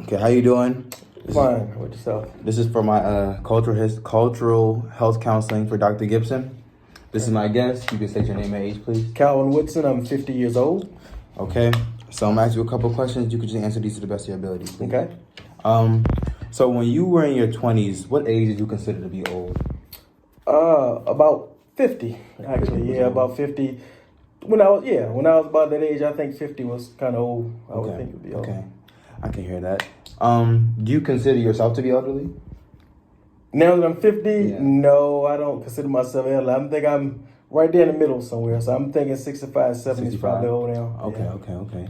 Okay, how you doing? Fine. With yourself? This is for my cultural health counseling for Dr. Gibson. This is my guest. You can state your name and age, please. Calvin Woodson. I'm 50 years old. Okay, so I'm gonna ask you a couple questions. You can just answer these to the best of your ability, please. Okay. So when you were in your 20s, what age did you consider to be old? About 50, actually. Yeah, about 50. When I was about that age, I think 50 was kind of old. I would think it would be old. Okay, I can hear that. Do you consider yourself to be elderly? Now that I'm 50, Yeah. no, I don't consider myself elderly. I think I'm right there in the middle somewhere. So I'm thinking 65, 70 is probably old now. Okay, Yeah. okay.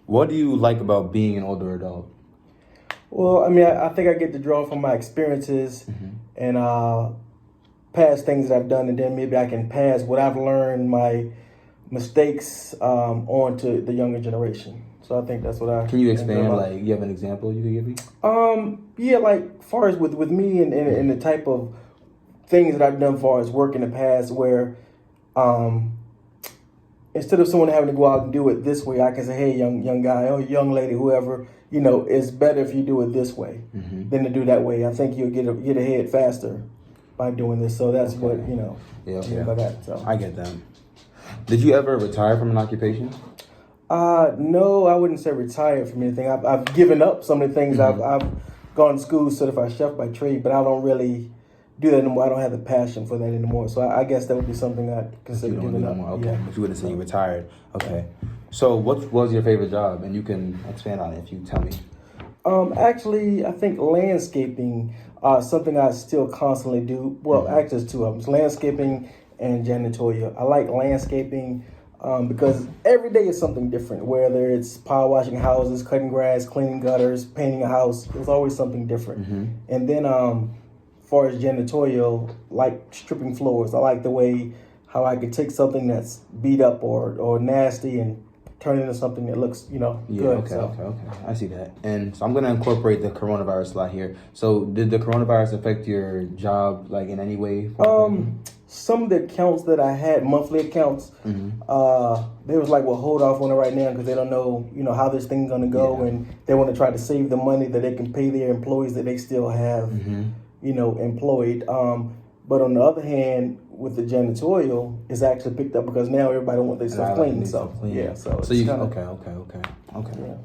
What do you like about being an older adult? Well, I mean, I think I get to draw from my experiences and past things that I've done, and then maybe I can pass what I've learned, my mistakes, on to the younger generation. So I think that's what I. Can you expand? Like, you have an example you could give me? Yeah, like far as with me and the type of things that I've done, far as work in the past, where instead of someone having to go out and do it this way, I can say, hey, young guy or young lady, whoever, it's better if you do it this way than to do that way. I think you'll get ahead faster by doing this. So that's what Yeah. by that. So I get that. Did you ever retire from an occupation? No, I wouldn't say retired from anything. I've given up some of the things. I've gone to school certified chef by trade, but I don't really do that anymore. I don't have the passion for that anymore. So I guess that would be something I'd consider giving up. Okay, Yeah. but you wouldn't say you retired. Okay. So what was your favorite job? And you can expand on it if you tell me. Actually, I think landscaping, something I still constantly do. Well, actually, it's two of them: it's landscaping and janitorial. I like landscaping because every day is something different. Whether it's power washing houses, cutting grass, cleaning gutters, painting a house, there's always something different. And then, as far as janitorial, like stripping floors, I like the way how I could take something that's beat up or nasty and turn it into something that looks, good. Okay. I see that. And so I'm going to incorporate the coronavirus slide here. So did the coronavirus affect your job, like, in any way? Some of the accounts that I had, monthly accounts, they was like, well, hold off on it right now because they don't know, how this thing's going to go. And they want to try to save the money that they can pay their employees that they still have, employed. But on the other hand, with the janitorial, it's actually picked up because now everybody wants their stuff clean. Yeah. So you kinda, okay. Yeah.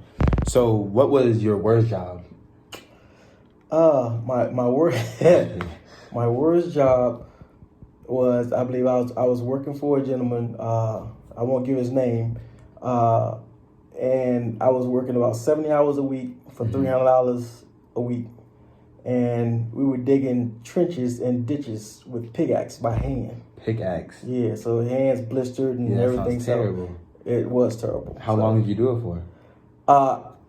So what was your worst job? My worst my worst job was, I believe I was working for a gentleman. I won't give his name, and I was working about 70 hours a week for $300 a week. And we were digging trenches and ditches with pickaxe by hand. Pickaxe? Yeah, so hands blistered and everything. Sounds terrible. It was terrible. How long did you do it for?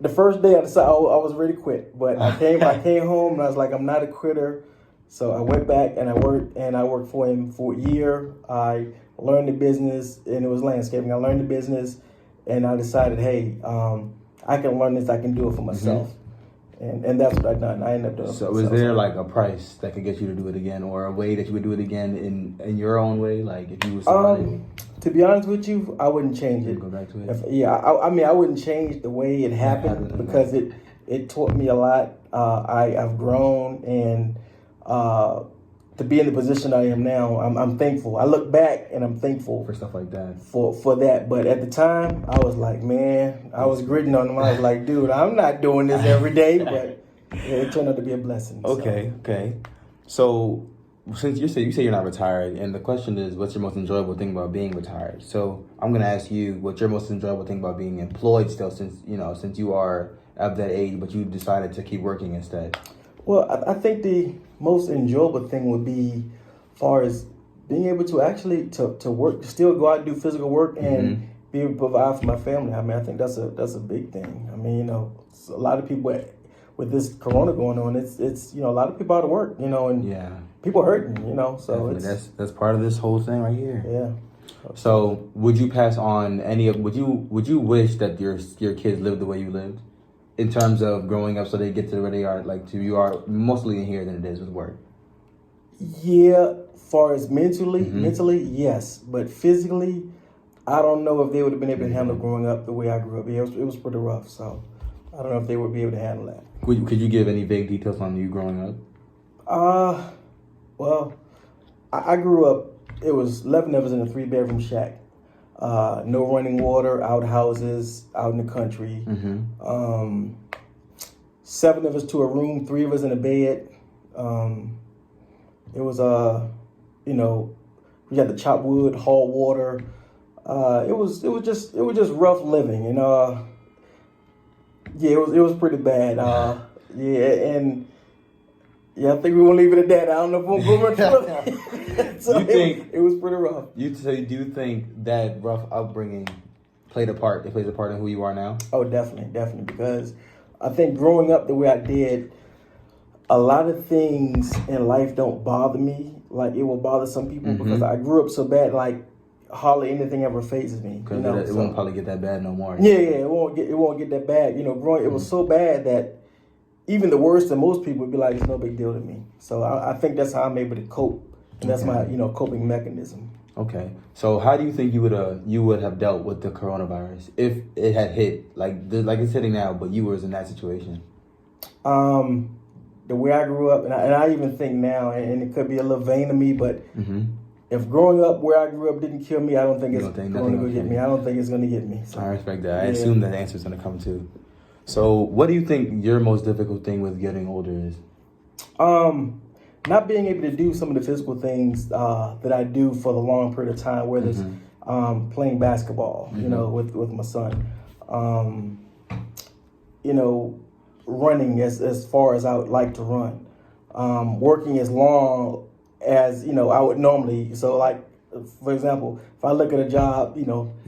The first day I decided I was ready to quit, but I came home and I was like, I'm not a quitter. So I went back and I worked for him for a year. I learned the business, and it was landscaping. I learned the business, and I decided, hey, I can learn this. I can do it for myself. And that's what I done. I ended up doing it. So was there like a price that could get you to do it again, or a way that you would do it again in your own way? Like if you were somebody... To be honest with you, I wouldn't change it. Go back to it? I wouldn't change the way it happened because it taught me a lot. I've grown, and to be in the position I am now, I'm thankful. I look back and I'm thankful for stuff like that. For that, but at the time, I was like, man, I was gritting on them. I was like, dude, I'm not doing this every day, but it turned out to be a blessing. Okay. So since you say you're not retired, and the question is, what's your most enjoyable thing about being retired? So I'm gonna ask you, what's your most enjoyable thing about being employed still, since you are at that age, but you decided to keep working instead? Well, I think the most enjoyable thing would be, far as being able to actually to work, still go out and do physical work and be able to provide for my family. I mean, I think that's a big thing. I mean, a lot of people with this corona going on, it's a lot of people out of work, and people hurting, so definitely. That's part of this whole thing right here. Yeah. So would you pass on would you wish that your kids lived the way you lived? In terms of growing up, so they get to where they are, you are mostly in here than it is with work. Yeah, far as mentally, yes, but physically, I don't know if they would have been able to handle growing up the way I grew up. Yeah, it was pretty rough. So, I don't know if they would be able to handle that. Could you give any vague details on you growing up? Well, I grew up. It was 11 of us in a 3-bedroom shack. No running water, outhouses, out in the country. Mm-hmm. 7 of us to a room, 3 of us in a bed. It was we had to chop wood, haul water. It was just rough living, and it was pretty bad. And I think we won't leave it at that. I don't know if we'll go much further. So it was pretty rough. So do you think that rough upbringing played a part? It plays a part in who you are now? Oh, definitely, because I think growing up the way I did, a lot of things in life don't bother me like it will bother some people because I grew up so bad, like hardly anything ever phases me. Because it won't probably get that bad no more. Yeah, it won't get that bad. Growing it was so bad that even the worst of most people would be like, it's no big deal to me. So I think that's how I'm able to cope, and that's my coping mechanism. Okay, so how do you think you would have dealt with the coronavirus if it had hit like it's hitting now, but you was in that situation? The way I grew up, and I even think now, and it could be a little vain of me, but if growing up where I grew up didn't kill me, I don't think it's going to get me. I don't think it's going to get me. So, I respect that. I assume that answer is going to come too. So, what do you think your most difficult thing with getting older is? Not being able to do some of the physical things that I do for the long period of time, whether it's playing basketball, with my son, running as far as I would like to run, working as long as I would normally. So, like for example, if I look at a job,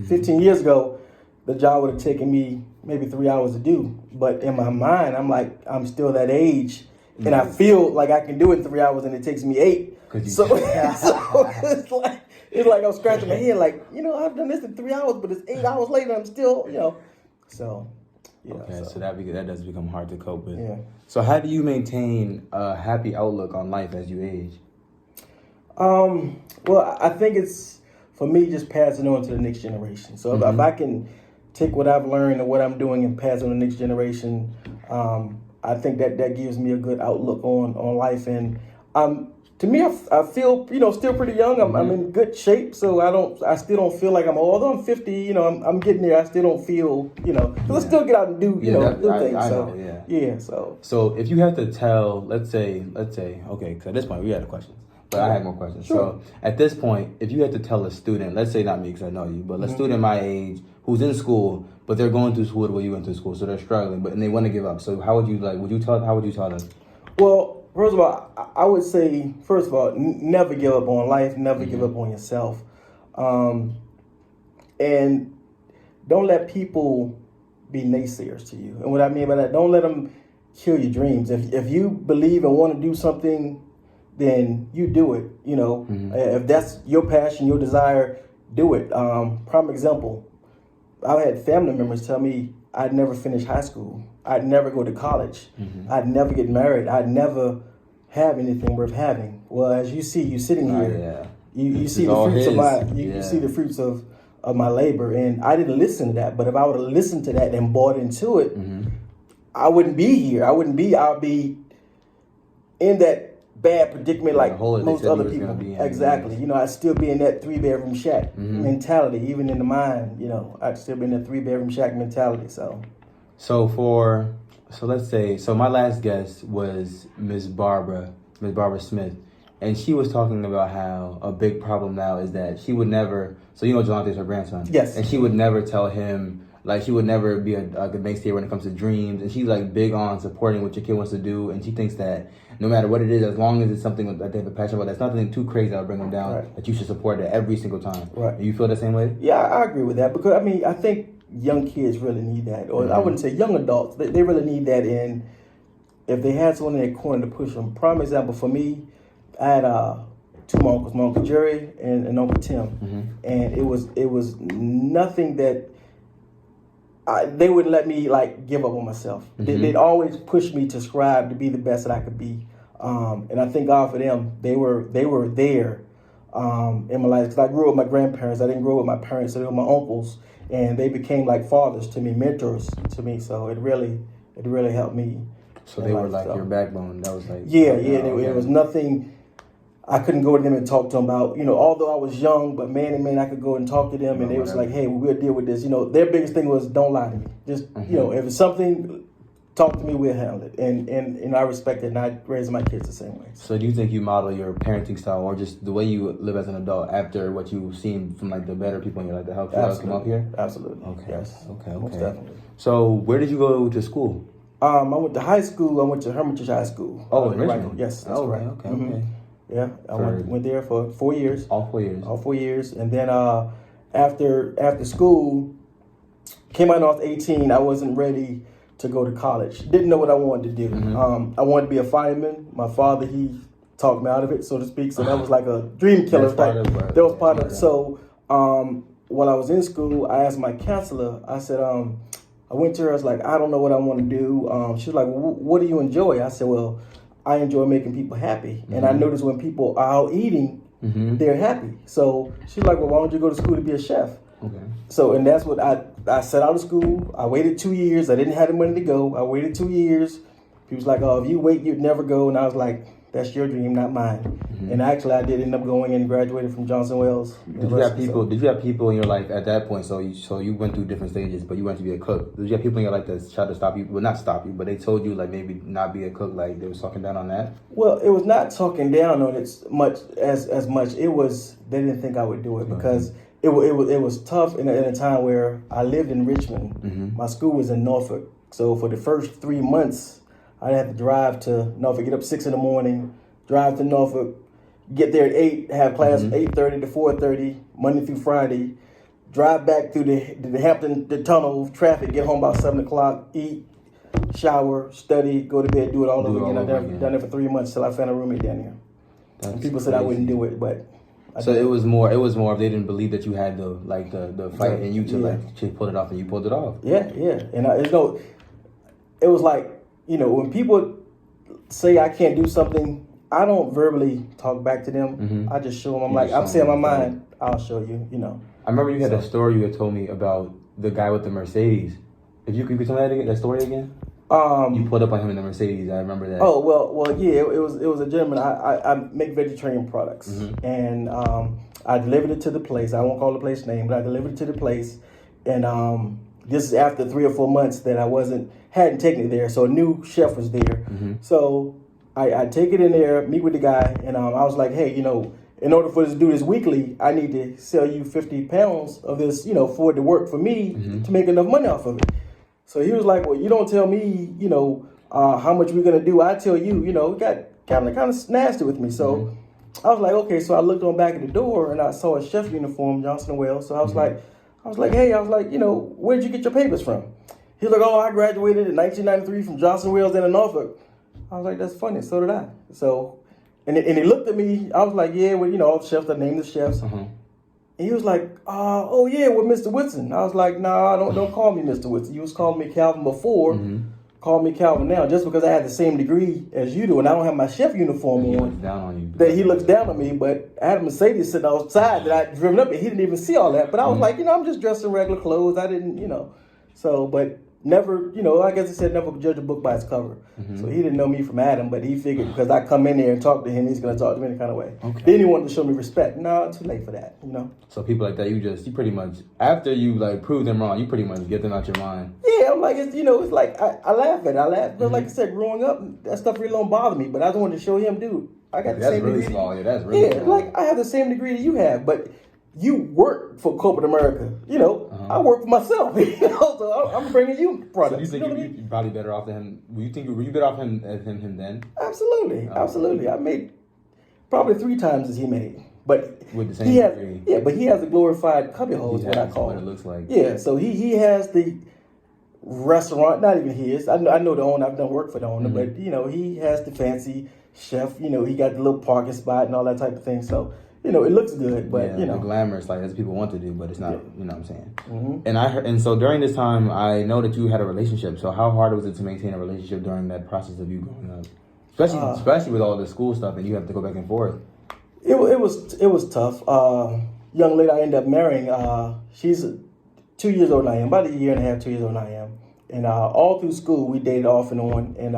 15 years ago, the job would have taken me maybe 3 hours to do, but in my mind, I'm still that age. And I feel like I can do it in 3 hours, and it takes me 8. So it's like I'm scratching my head, like I've done this in 3 hours, but it's 8 hours later. I'm still, So yeah. Okay, so that does become hard to cope with. Yeah. So how do you maintain a happy outlook on life as you age? Well, I think it's for me just passing on to the next generation. So if I can take what I've learned and what I'm doing and pass on to the next generation, I think that gives me a good outlook on life. And to me, I feel still pretty young. I'm in good shape, so I still don't feel like I'm old. Although I'm 50, I'm getting there. I still don't feel I still get out and do do things. So if you have to tell, let's say, okay, because at this point we had a question. But I have more questions. Sure. So at this point, if you had to tell a student, let's say not me because I know you, but a student my age who's in school, but they're going through school the way you went through school, so they're struggling, and they want to give up. So how would you how would you tell them? Well, first of all, I would say, never give up on life, never give up on yourself. And don't let people be naysayers to you. And what I mean by that, don't let them kill your dreams. If you believe and want to do something, then you do it. If that's your passion, your desire, do it. Prime example, I've had family members tell me I'd never finish high school. I'd never go to college. I'd never get married. I'd never have anything worth having. Well, as you see, you sitting here, you see the fruits you see the fruits of my labor, and I didn't listen to that. But if I would have listened to that and bought into it, I wouldn't be here. I'll be in that bad predicament like most other people. Exactly. I'd still be in that 3-bedroom shack mentality, even in the mind. I'd still be in that 3-bedroom shack mentality. So let's say, my last guest was Miss Barbara Smith, and she was talking about how a big problem now is that she would never. So Jolante's her grandson. Yes. And she would never tell him. Like, she would never be a good mainstay when it comes to dreams. And she's, like, big on supporting what your kid wants to do. And she thinks that no matter what it is, as long as it's something that they have a passion about, that's nothing too crazy that will bring them down, that you should support it every single time. Right. You feel the same way? Yeah, I agree with that. Because, I think young kids really need that. Or I wouldn't say young adults. They really need that. And if they had someone in their corner to push them. Prime example for me, I had 2 uncles, my Uncle Jerry and Uncle Tim. And it was nothing that... they wouldn't let me give up on myself. They'd always push me to strive to be the best that I could be, and I thank God for them. They were there in my life because I grew up with my grandparents. I didn't grow up with my parents, so they were my uncles, and they became like fathers to me, mentors to me. So it really It really helped me. So in they were life, like so. your backbone. That was like Yeah, okay. There was nothing. I couldn't go to them and talk to them about, although I was young, but man and man, I could go and talk to them, and Or they was whatever. like, "Hey, we'll deal with this." Their biggest thing was, "Don't lie to me. Just, if it's something, talk to me. We'll handle it." And I respect it, and I raise my kids the same way. So do you think you model your parenting style or just the way you live as an adult after what you've seen from like the better people in your life that helped you come up here? Absolutely. Okay. Yes. Okay. Most definitely. So where did you go to school? I went to high school. I went to Hermitage High School. Oh, in Right. Richmond. Yes, that's okay, right. Okay. Mhm. Okay. Yeah, I went there for 4 years. All 4 years. All 4 years, and then after school, came out when I was 18. I wasn't ready to go to college. Didn't know what I wanted to do. I wanted to be a fireman. My father, he talked me out of it, so to speak. So that was like a dream killer. That was part of it. So while I was in school, I asked my counselor. I said, I went to her. I was like, I don't know what I want to do. She was like, well, what do you enjoy? I said, well, I enjoy making people happy. And I notice when people are out eating, they're happy. So she's like, well, why don't you go to school to be a chef? Okay. So, and that's what I set out of school. I waited 2 years. I didn't have the money to go. I waited 2 years. He was like, oh, if you wait, you'd never go. And I was like, that's your dream, not mine. And actually, I did end up going and graduated from Johnson Wales. Did you have people? Did you have people in your life at that point? So you went through different stages, but you went to be a cook. Did you have people in your life that tried to stop you? Well, not stop you, but they told you like maybe not be a cook. Like they was talking down on that. Well, it was not talking down on it as much. It was they didn't think I would do it because it was tough in a time where I lived in Richmond. My school was in Norfolk, so for the first 3 months, I had to drive to Norfolk. Get up 6 a.m, drive to Norfolk, get there at 8, have class 8:30 to 4:30 Monday through Friday. Drive back through the Hampton tunnel traffic. Get home about 7 o'clock. Eat, shower, study, go to bed, do it all over again. I've done it for 3 months till I found a roommate down here. And people said I wouldn't do it, but so it was more if they didn't believe that you had the fight in you to pull it off, and you pulled it off. Yeah. And it was like, when people say I can't do something, I don't verbally talk back to them. I just show them. I'm saying my mind. I'll show you. I remember you had a story you had told me about the guy with the Mercedes. If you could tell me that story again. You pulled up on him in the Mercedes. I remember that. Oh well, yeah. It was a gentleman. I make vegetarian products, and I delivered it to the place. I won't call the place name, but I delivered it to the place, and this is after 3 or 4 months that I hadn't taken it there. So a new chef was there. So I take it in there, meet with the guy, and I was like, hey, in order for us to do this weekly, I need to sell you 50 pounds of this, for it to work for me to make enough money off of it. So he was like, well, you don't tell me, how much we're going to do. I tell you, it got kind of nasty with me. So I was like, okay. So I looked on back at the door and I saw a chef uniform, Johnson & Wales. So I was like, hey, where'd you get your papers from? He was like, oh, I graduated in 1993 from Johnson & Wales in Norfolk. I was like, that's funny. So did I. So, and he looked at me. I was like, yeah, well, all the chefs, I named the chefs. And he was like, oh yeah, well, Mr. Whitson. I was like, nah, don't call me Mr. Whitson. You was calling me Calvin before. Call me Calvin now. Just because I had the same degree as you do and I don't have my chef uniform on. He looks down on you. That he looks down on me, but I had a Mercedes sitting outside that I driven up and he didn't even see all that. But I was like, I'm just dressed in regular clothes. I didn't, So, but never, I guess he said never judge a book by its cover. So he didn't know me from Adam, but he figured because I come in there and talk to him, he's going to talk to me any kind of way. Okay. Then he wanted to show me respect. No, too late for that, So people like that, you pretty much, after you prove them wrong, you pretty much get them out your mind. Yeah, I'm like, it's like, I laugh at it. But like I said, growing up, that stuff really don't bother me. But I just wanted to show him, dude, I got the same degree. That's really small. Yeah, that's really small. Like I have the same degree that you have, but you work for corporate America. I work for myself. So I'm bringing you products. So you think you're probably better off than him? Were you better off than him then? Absolutely. I made probably 3 times as he made, but with the same degree. Yeah, but he has a glorified cubbyhole. Is what I call what it. It looks like. Yeah, so he has the restaurant. Not even his. I know the owner. I've done work for the owner, but he has the fancy chef. He got the little parking spot and all that type of thing. So. It looks good, but the glamorous, as people want to do, but it's not. You know what I'm saying? Mm-hmm. And so during this time, I know that you had a relationship. So how hard was it to maintain a relationship during that process of you growing up, especially with all the school stuff, and you have to go back and forth? It was tough. Young lady I ended up marrying. She's 2 years older than I am, about a year and a half, 2 years older than I am, And all through school, we dated off and on. And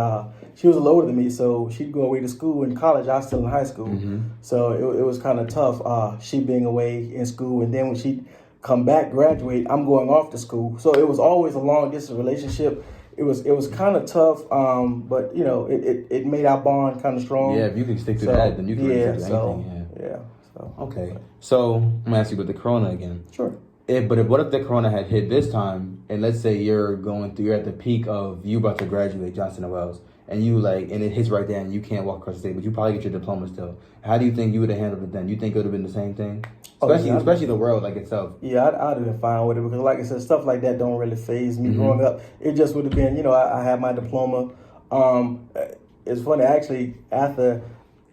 she was a little older than me, so she'd go away to school. In college, I was still in high school. So it was kind of tough, she being away in school. And then when she'd come back, graduate, I'm going off to school. So it was always a long-distance relationship. It was kind of tough, but, you know, it made our bond kind of strong. Yeah, if you can stick to that, then you can really stick to anything. So. Okay. So I'm gonna ask you about the corona again. Sure. What if the corona had hit this time, and let's say you're at the peak of you about to graduate Johnson and Wells, and and it hits right there, and you can't walk across the stage, but you probably get your diploma still. How do you think you would have handled it then? You think it would have been the same thing, especially the world like itself? Yeah, I'd have been fine with it because, like I said, stuff like that don't really faze me growing up. It just would have been, you know, I had my diploma. It's funny actually after.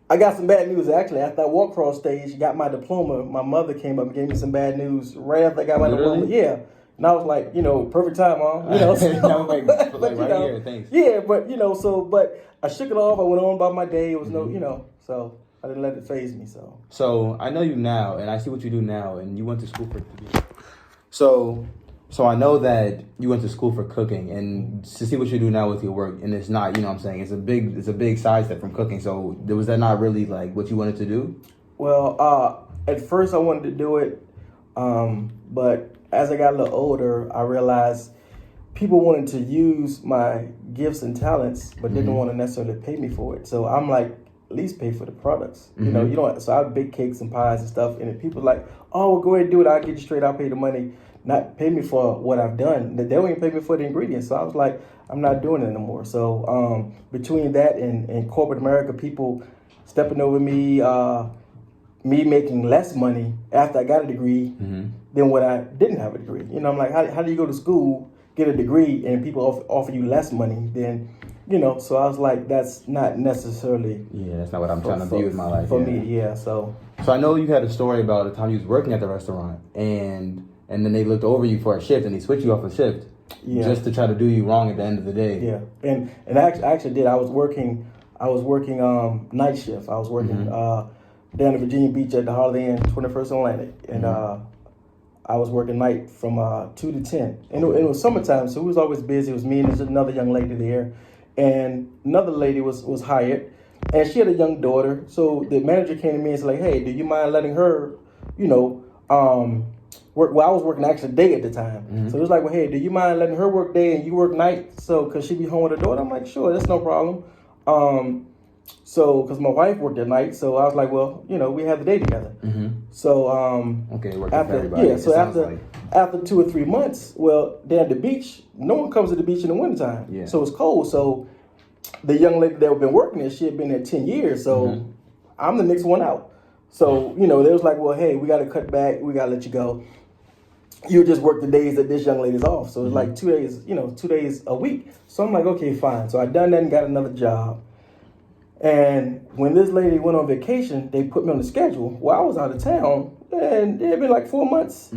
I got some bad news actually. After I walked across stage, got my diploma, my mother came up and gave me some bad news right after I got my diploma. Yeah. And I was like, you know, perfect time, Mom. You know, so, here, thanks. Yeah, but you know, but I shook it off. I went on about my day. It was no, you know, so I didn't let it faze me. So I know you now, and I see what you do now, and you went to school for. So I know that you went to school for cooking, and to see what you do now with your work, and it's not, you know what I'm saying, it's a big sidestep from cooking. So was that not really like what you wanted to do? Well, at first I wanted to do it, but as I got a little older, I realized people wanted to use my gifts and talents, but didn't want to necessarily pay me for it. So I'm like, at least pay for the products. You know, you don't. So I bake cakes and pies and stuff, and if people like, oh, well, go ahead and do it. I'll get you straight. I'll pay the money. Not pay me for what I've done. They don't even pay me for the ingredients. So I was like, I'm not doing it anymore. So between that and corporate America, people stepping over me, me making less money after I got a degree than what I didn't have a degree. You know, I'm like, how do you go to school, get a degree, and people offer you less money than, you know? So I was like, that's not necessarily. Yeah, that's not what I'm trying to do with my life. For me, yeah. So I know you had a story about the time you was working at the restaurant and then they looked over you for a shift and they switched you off a shift just to try to do you wrong at the end of the day. Yeah, and I actually did. I was working night shift. I was working down in Virginia Beach at the Holiday Inn, 21st Atlantic, and I was working night from 2 to 10. And it was summertime, so it was always busy. It was me and there's another young lady there, and another lady was hired, and she had a young daughter. So the manager came to me and said, like, hey, do you mind letting her, you know, work? Well, I was working actually day at the time. So it was like, well, hey, do you mind letting her work day and you work night? So, because she'd be home with her daughter. I'm like, sure, that's no problem. So, because my wife worked at night, so I was like, well, you know, we have the day together. So, after 2 or 3 months, well, down at the beach, no one comes to the beach in the wintertime. Yeah. So it's cold. So the young lady that had been working there, she had been there 10 years. So I'm the next one out. So, you know, they was like, well, hey, we got to cut back. We got to let you go. You just work the days that this young lady's off. So it's like 2 days, you know, 2 days a week. So I'm like, okay, fine. So I done that and got another job. And when this lady went on vacation, they put me on the schedule. Well, I was out of town, and it had been like 4 months.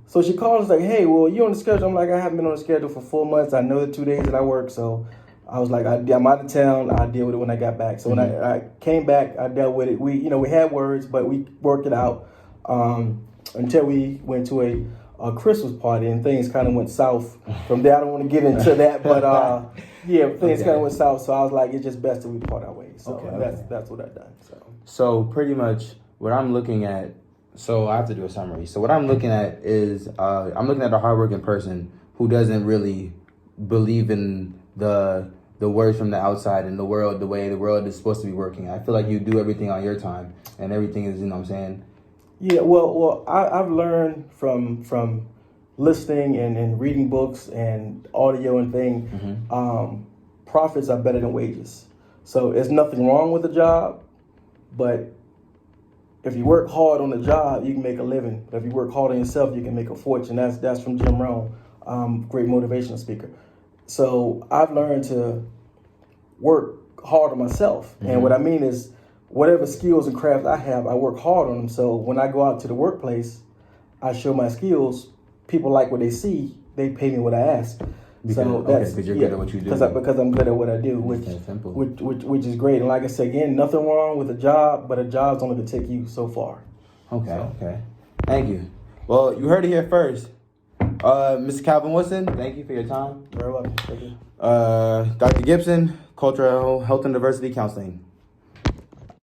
So she called us like, hey, well, you on the schedule? I'm like, I haven't been on the schedule for 4 months. I know the 2 days that I work. So I was like, I'm out of town. I'll deal with it when I got back. So when I came back, I dealt with it. We had words, but we worked it out until we went to a Christmas party, and things kind of went south from there. I don't want to get into that, but things kind of went south. So I was like, it's just best that we part our ways. So that's what I've done. So pretty much what I'm looking at, so I have to do a summary. So what I'm looking at is I'm looking at a hardworking person who doesn't really believe in the words from the outside and the world, the way the world is supposed to be working. I feel like you do everything on your time, and everything is, you know what I'm saying? Yeah, well, I've learned from listening and reading books and audio and thing. Profits are better than wages. So there's nothing wrong with a job, but if you work hard on the job, you can make a living. But if you work hard on yourself, you can make a fortune. That's from Jim Rohn, great motivational speaker. So I've learned to work hard on myself, and what I mean is, whatever skills and crafts I have, I work hard on them. So when I go out to the workplace, I show my skills. People like what they see. They pay me what I ask. Because you're good at what you do. Because I'm good at what I do, which is great. And like I said, again, nothing wrong with a job, but a job's only going to take you so far. Okay. Thank you. Well, you heard it here first. Mr. Calvin Woodson, thank you for your time. Very welcome. Thank you. Dr. Gibson, Cultural Health and Diversity Counseling.